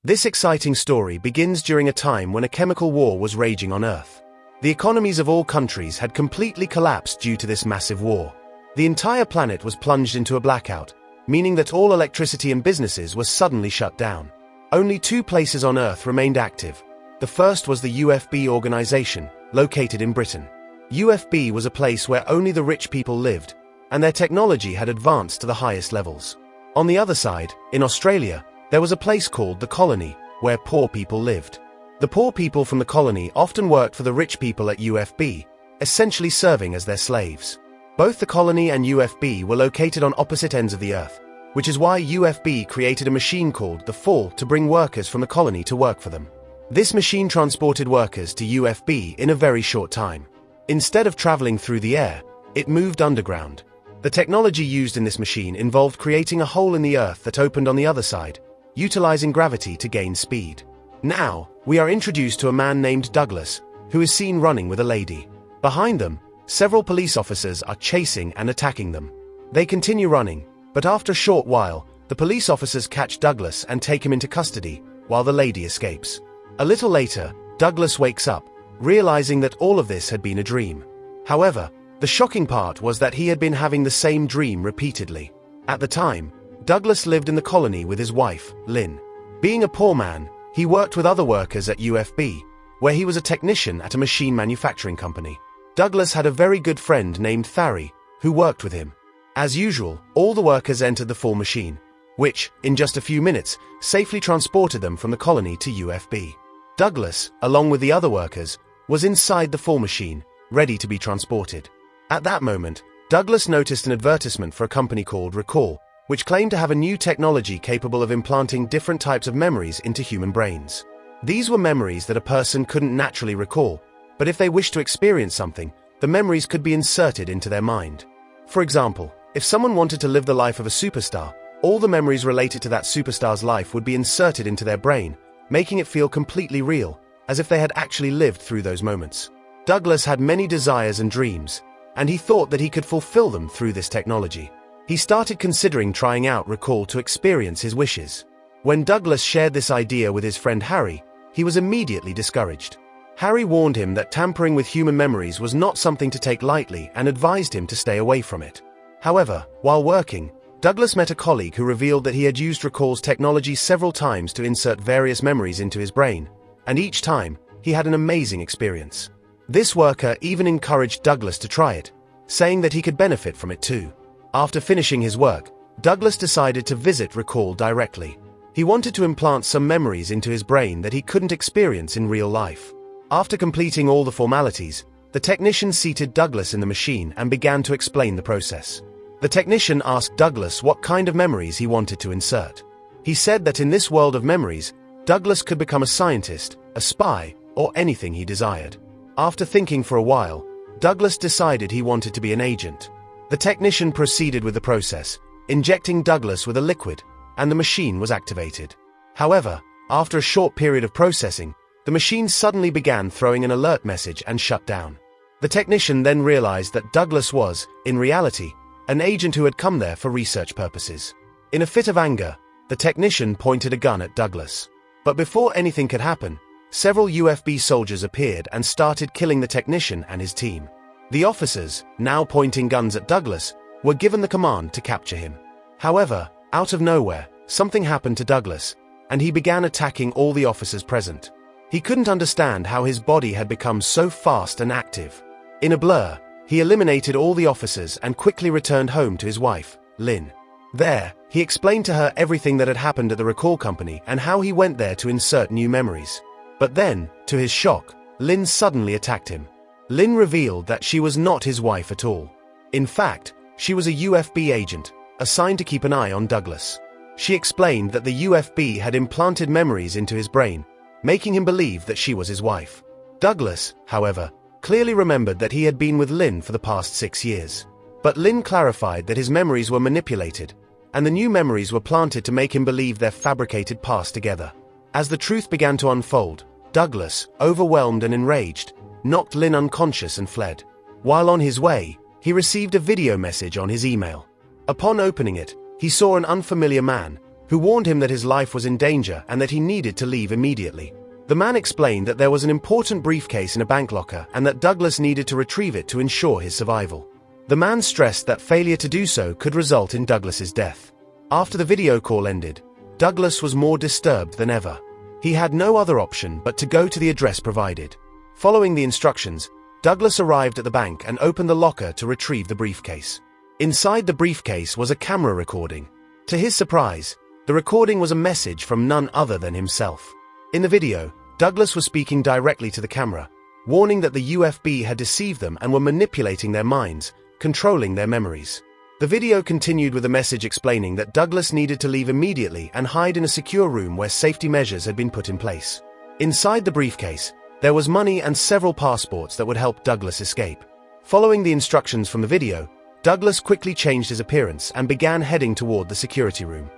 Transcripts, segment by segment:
This exciting story begins during a time when a chemical war was raging on Earth. The economies of all countries had completely collapsed due to this massive war. The entire planet was plunged into a blackout, meaning that all electricity and businesses were suddenly shut down. Only two places on Earth remained active. The first was the UFB organization, located in Britain. UFB was a place where only the rich people lived, and their technology had advanced to the highest levels. On the other side, in Australia, there was a place called the Colony, where poor people lived. The poor people from the colony often worked for the rich people at UFB, essentially serving as their slaves. Both the colony and UFB were located on opposite ends of the Earth, which is why UFB created a machine called the Fall to bring workers from the colony to work for them. This machine transported workers to UFB in a very short time. Instead of traveling through the air, it moved underground. The technology used in this machine involved creating a hole in the Earth that opened on the other side, utilizing gravity to gain speed. Now, we are introduced to a man named Douglas, who is seen running with a lady. Behind them, several police officers are chasing and attacking them. They continue running, but after a short while, the police officers catch Douglas and take him into custody, while the lady escapes. A little later, Douglas wakes up, realizing that all of this had been a dream. However, the shocking part was that he had been having the same dream repeatedly. At the time, Douglas lived in the colony with his wife, Lynn. Being a poor man, he worked with other workers at UFB, where he was a technician at a machine manufacturing company. Douglas had a very good friend named Thari, who worked with him. As usual, all the workers entered the Fall machine, which, in just a few minutes, safely transported them from the colony to UFB. Douglas, along with the other workers, was inside the Fall machine, ready to be transported. At that moment, Douglas noticed an advertisement for a company called Recall, which claimed to have a new technology capable of implanting different types of memories into human brains. These were memories that a person couldn't naturally recall, but if they wished to experience something, the memories could be inserted into their mind. For example, if someone wanted to live the life of a superstar, all the memories related to that superstar's life would be inserted into their brain, making it feel completely real, as if they had actually lived through those moments. Douglas had many desires and dreams, and he thought that he could fulfill them through this technology. He started considering trying out Recall to experience his wishes. When Douglas shared this idea with his friend Harry, he was immediately discouraged. Harry warned him that tampering with human memories was not something to take lightly and advised him to stay away from it. However, while working, Douglas met a colleague who revealed that he had used Recall's technology several times to insert various memories into his brain, and each time, he had an amazing experience. This worker even encouraged Douglas to try it, saying that he could benefit from it too. After finishing his work, Douglas decided to visit Recall directly. He wanted to implant some memories into his brain that he couldn't experience in real life. After completing all the formalities, the technician seated Douglas in the machine and began to explain the process. The technician asked Douglas what kind of memories he wanted to insert. He said that in this world of memories, Douglas could become a scientist, a spy, or anything he desired. After thinking for a while, Douglas decided he wanted to be an agent. The technician proceeded with the process, injecting Douglas with a liquid, and the machine was activated. However, after a short period of processing, the machine suddenly began throwing an alert message and shut down. The technician then realized that Douglas was, in reality, an agent who had come there for research purposes. In a fit of anger, the technician pointed a gun at Douglas. But before anything could happen, several UFB soldiers appeared and started killing the technician and his team. The officers, now pointing guns at Douglas, were given the command to capture him. However, out of nowhere, something happened to Douglas, and he began attacking all the officers present. He couldn't understand how his body had become so fast and active. In a blur, he eliminated all the officers and quickly returned home to his wife, Lynn. There, he explained to her everything that had happened at the Recall company and how he went there to insert new memories. But then, to his shock, Lynn suddenly attacked him. Lynn revealed that she was not his wife at all. In fact, she was a UFB agent, assigned to keep an eye on Douglas. She explained that the UFB had implanted memories into his brain, making him believe that she was his wife. Douglas, however, clearly remembered that he had been with Lynn for the past 6 years. But Lynn clarified that his memories were manipulated, and the new memories were planted to make him believe their fabricated past together. As the truth began to unfold, Douglas, overwhelmed and enraged, knocked Lynn unconscious and fled. While on his way, he received a video message on his email. Upon opening it, he saw an unfamiliar man, who warned him that his life was in danger and that he needed to leave immediately. The man explained that there was an important briefcase in a bank locker and that Douglas needed to retrieve it to ensure his survival. The man stressed that failure to do so could result in Douglas's death. After the video call ended, Douglas was more disturbed than ever. He had no other option but to go to the address provided. Following the instructions, Douglas arrived at the bank and opened the locker to retrieve the briefcase. Inside the briefcase was a camera recording. To his surprise, the recording was a message from none other than himself. In the video, Douglas was speaking directly to the camera, warning that the UFB had deceived them and were manipulating their minds, controlling their memories. The video continued with a message explaining that Douglas needed to leave immediately and hide in a secure room where safety measures had been put in place. Inside the briefcase, there was money and several passports that would help Douglas escape. Following the instructions from the video, Douglas quickly changed his appearance and began heading toward the security room.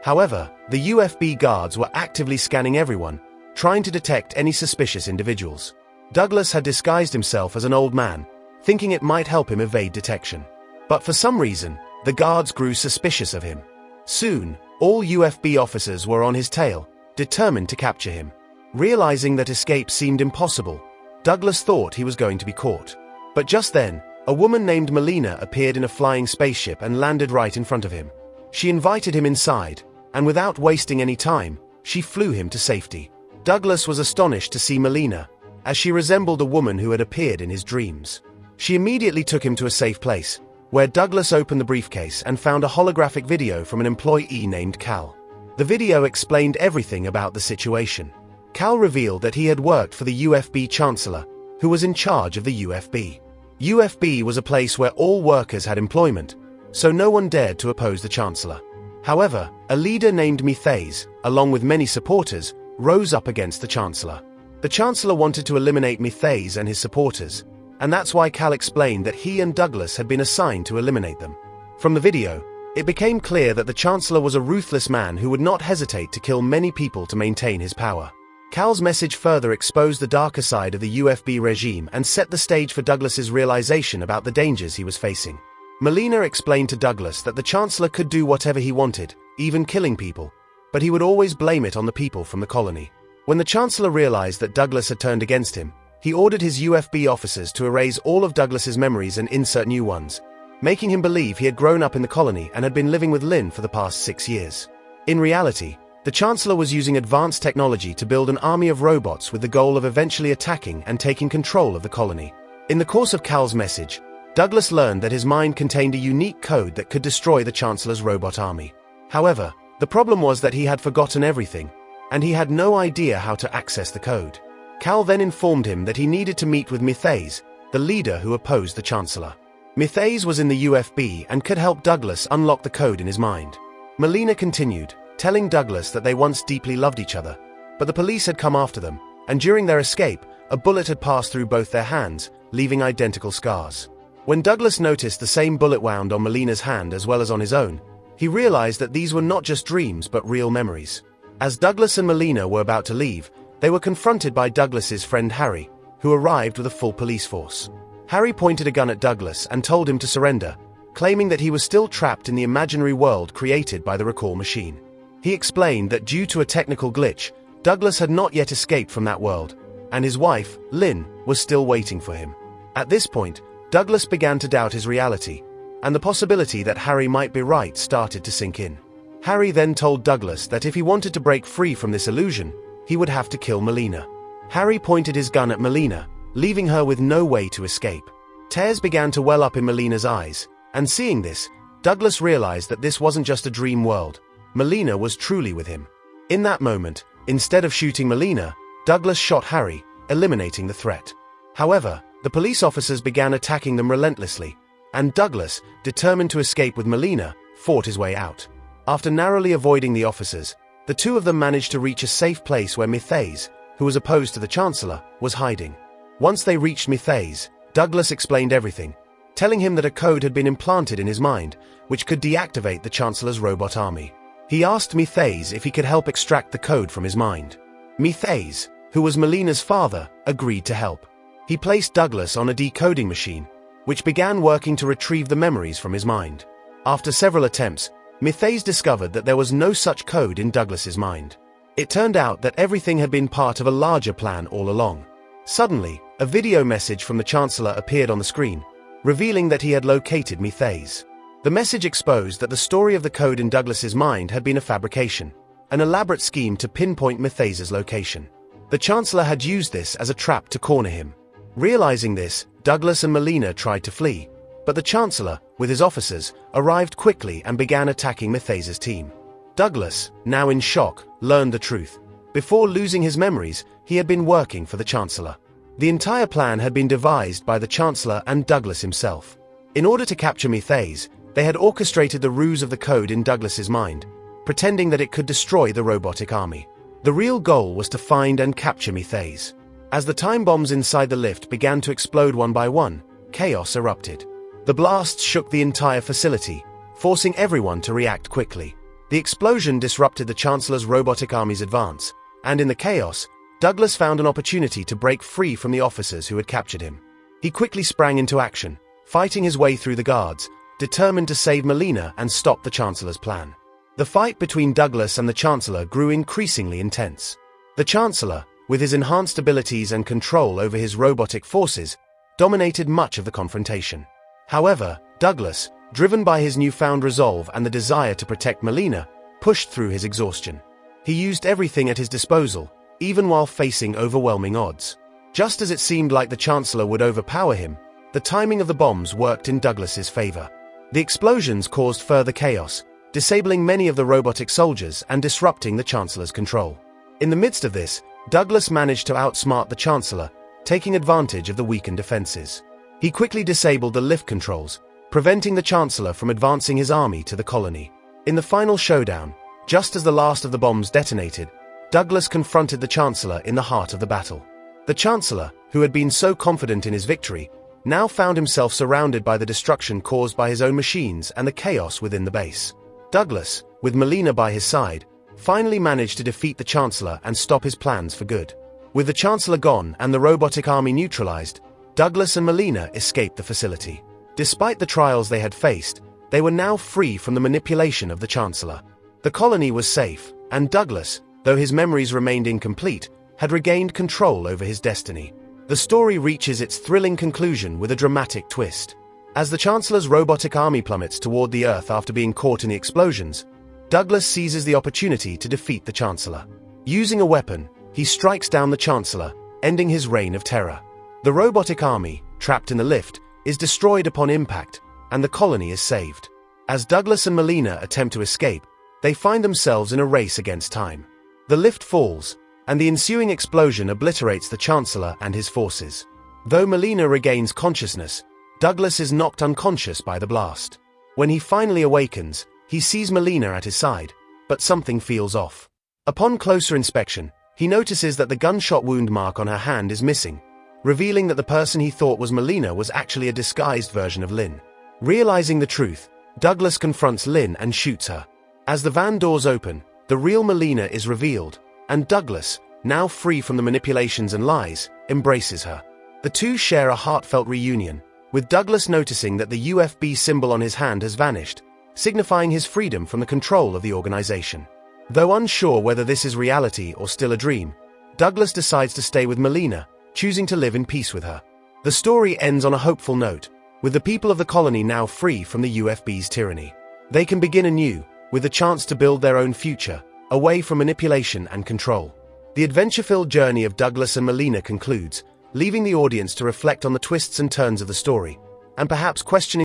However, the UFB guards were actively scanning everyone, trying to detect any suspicious individuals. Douglas had disguised himself as an old man, thinking it might help him evade detection. But for some reason, the guards grew suspicious of him. Soon, all UFB officers were on his tail, determined to capture him. Realizing that escape seemed impossible, Douglas thought he was going to be caught. But just then, a woman named Melina appeared in a flying spaceship and landed right in front of him. She invited him inside, and without wasting any time, she flew him to safety. Douglas was astonished to see Melina, as she resembled a woman who had appeared in his dreams. She immediately took him to a safe place, where Douglas opened the briefcase and found a holographic video from an employee named Cal. The video explained everything about the situation. Cal revealed that he had worked for the UFB Chancellor, who was in charge of the UFB. UFB was a place where all workers had employment, so no one dared to oppose the Chancellor. However, a leader named Mithais, along with many supporters, rose up against the Chancellor. The Chancellor wanted to eliminate Mithais and his supporters, and that's why Cal explained that he and Douglas had been assigned to eliminate them. From the video, it became clear that the Chancellor was a ruthless man who would not hesitate to kill many people to maintain his power. Cal's message further exposed the darker side of the UFB regime and set the stage for Douglas's realization about the dangers he was facing. Melina explained to Douglas that the Chancellor could do whatever he wanted, even killing people, but he would always blame it on the people from the colony. When the Chancellor realized that Douglas had turned against him, he ordered his UFB officers to erase all of Douglas's memories and insert new ones, making him believe he had grown up in the colony and had been living with Lynn for the past 6 years. In reality, the Chancellor was using advanced technology to build an army of robots with the goal of eventually attacking and taking control of the colony. In the course of Cal's message, Douglas learned that his mind contained a unique code that could destroy the Chancellor's robot army. However, the problem was that he had forgotten everything, and he had no idea how to access the code. Cal then informed him that he needed to meet with Mithais, the leader who opposed the Chancellor. Mithais was in the UFB and could help Douglas unlock the code in his mind. Melina continued, telling Douglas that they once deeply loved each other, but the police had come after them, and during their escape, a bullet had passed through both their hands, leaving identical scars. When Douglas noticed the same bullet wound on Melina's hand as well as on his own, he realized that these were not just dreams but real memories. As Douglas and Melina were about to leave, they were confronted by Douglas's friend Harry, who arrived with a full police force. Harry pointed a gun at Douglas and told him to surrender, claiming that he was still trapped in the imaginary world created by the recall machine. He explained that due to a technical glitch, Douglas had not yet escaped from that world, and his wife, Lynn, was still waiting for him. At this point, Douglas began to doubt his reality, and the possibility that Harry might be right started to sink in. Harry then told Douglas that if he wanted to break free from this illusion, he would have to kill Melina. Harry pointed his gun at Melina, leaving her with no way to escape. Tears began to well up in Melina's eyes, and seeing this, Douglas realized that this wasn't just a dream world. Melina was truly with him. In that moment, instead of shooting Melina, Douglas shot Harry, eliminating the threat. However, the police officers began attacking them relentlessly, and Douglas, determined to escape with Melina, fought his way out. After narrowly avoiding the officers, the two of them managed to reach a safe place where Mithais, who was opposed to the Chancellor, was hiding. Once they reached Mithais, Douglas explained everything, telling him that a code had been implanted in his mind, which could deactivate the Chancellor's robot army. He asked Mithais if he could help extract the code from his mind. Mithais, who was Melina's father, agreed to help. He placed Douglas on a decoding machine, which began working to retrieve the memories from his mind. After several attempts, Mithais discovered that there was no such code in Douglas's mind. It turned out that everything had been part of a larger plan all along. Suddenly, a video message from the Chancellor appeared on the screen, revealing that he had located Mithais. The message exposed that the story of the code in Douglas's mind had been a fabrication, an elaborate scheme to pinpoint Mithais's location. The Chancellor had used this as a trap to corner him. Realizing this, Douglas and Melina tried to flee, but the Chancellor, with his officers, arrived quickly and began attacking Mithais's team. Douglas, now in shock, learned the truth. Before losing his memories, he had been working for the Chancellor. The entire plan had been devised by the Chancellor and Douglas himself. In order to capture Mithais, they had orchestrated the ruse of the code in Douglas's mind, pretending that it could destroy the robotic army. The real goal was to find and capture Mithais. As the time bombs inside the lift began to explode one by one, chaos erupted. The blasts shook the entire facility, forcing everyone to react quickly. The explosion disrupted the Chancellor's robotic army's advance, and in the chaos, Douglas found an opportunity to break free from the officers who had captured him. He quickly sprang into action, fighting his way through the guards, determined to save Melina and stop the Chancellor's plan. The fight between Douglas and the Chancellor grew increasingly intense. The Chancellor, with his enhanced abilities and control over his robotic forces, dominated much of the confrontation. However, Douglas, driven by his newfound resolve and the desire to protect Melina, pushed through his exhaustion. He used everything at his disposal, even while facing overwhelming odds. Just as it seemed like the Chancellor would overpower him, the timing of the bombs worked in Douglas's favor. The explosions caused further chaos, disabling many of the robotic soldiers and disrupting the Chancellor's control. In the midst of this, Douglas managed to outsmart the Chancellor, taking advantage of the weakened defenses. He quickly disabled the lift controls, preventing the Chancellor from advancing his army to the colony. In the final showdown, just as the last of the bombs detonated, Douglas confronted the Chancellor in the heart of the battle. The Chancellor, who had been so confident in his victory, now found himself surrounded by the destruction caused by his own machines and the chaos within the base. Douglas, with Melina by his side, finally managed to defeat the Chancellor and stop his plans for good. With the Chancellor gone and the robotic army neutralized, Douglas and Melina escaped the facility. Despite the trials they had faced, they were now free from the manipulation of the Chancellor. The colony was safe, and Douglas, though his memories remained incomplete, had regained control over his destiny. The story reaches its thrilling conclusion with a dramatic twist. As the Chancellor's robotic army plummets toward the Earth after being caught in the explosions, Douglas seizes the opportunity to defeat the Chancellor. Using a weapon, he strikes down the Chancellor, ending his reign of terror. The robotic army, trapped in the lift, is destroyed upon impact, and the colony is saved. As Douglas and Melina attempt to escape, they find themselves in a race against time. The lift falls, and the ensuing explosion obliterates the Chancellor and his forces. Though Melina regains consciousness, Douglas is knocked unconscious by the blast. When he finally awakens, he sees Melina at his side, but something feels off. Upon closer inspection, he notices that the gunshot wound mark on her hand is missing, revealing that the person he thought was Melina was actually a disguised version of Lynn. Realizing the truth, Douglas confronts Lynn and shoots her. As the van doors open, the real Melina is revealed, and Douglas, now free from the manipulations and lies, embraces her. The two share a heartfelt reunion, with Douglas noticing that the UFB symbol on his hand has vanished, signifying his freedom from the control of the organization. Though unsure whether this is reality or still a dream, Douglas decides to stay with Melina, choosing to live in peace with her. The story ends on a hopeful note, with the people of the colony now free from the UFB's tyranny. They can begin anew, with the chance to build their own future, away from manipulation and control. The adventure-filled journey of Douglas and Melina concludes, leaving the audience to reflect on the twists and turns of the story, and perhaps questioning